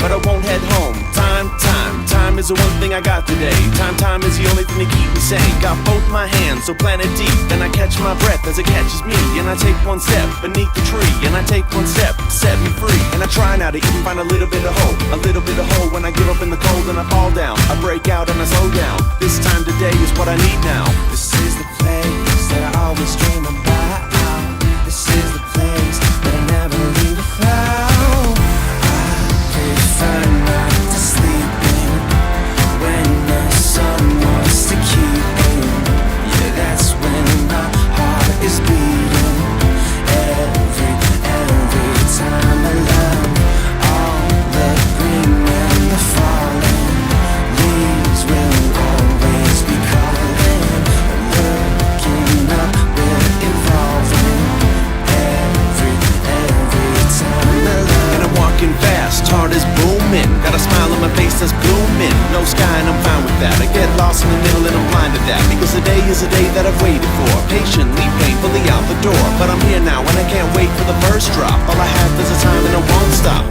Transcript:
but I won't head home. Time is the one thing I got today. Time is the only thing to keep me sane. Got both my hands, so planted deep. Then I catch my breath as it catches me. And I take one step beneath the tree. And I take one step to set me free. And I try now to even find a little bit of hope. A little bit of hope when I give up in the cold and I fall down. I break out and I slow down. This time today is what I need now. This is the place that I always dream about. This is the place that I never leave without. I prefer not to sleep in when the sun wants to keep in. Yeah, that's when my heart is beating. Every time I love all the green and the falling leaves will always be calling. Looking up, we're evolving. Every time I love. And I'm walking fast, heart is booming. Got a smile on my face that's blooming. No sky and I'm fine with that. I get lost in the middle and I'm blind to that. Because today is a day that I've waited for. Patiently, painfully out the door. But I'm here now and I can't wait for the first drop. All I have is a time and I won't stop.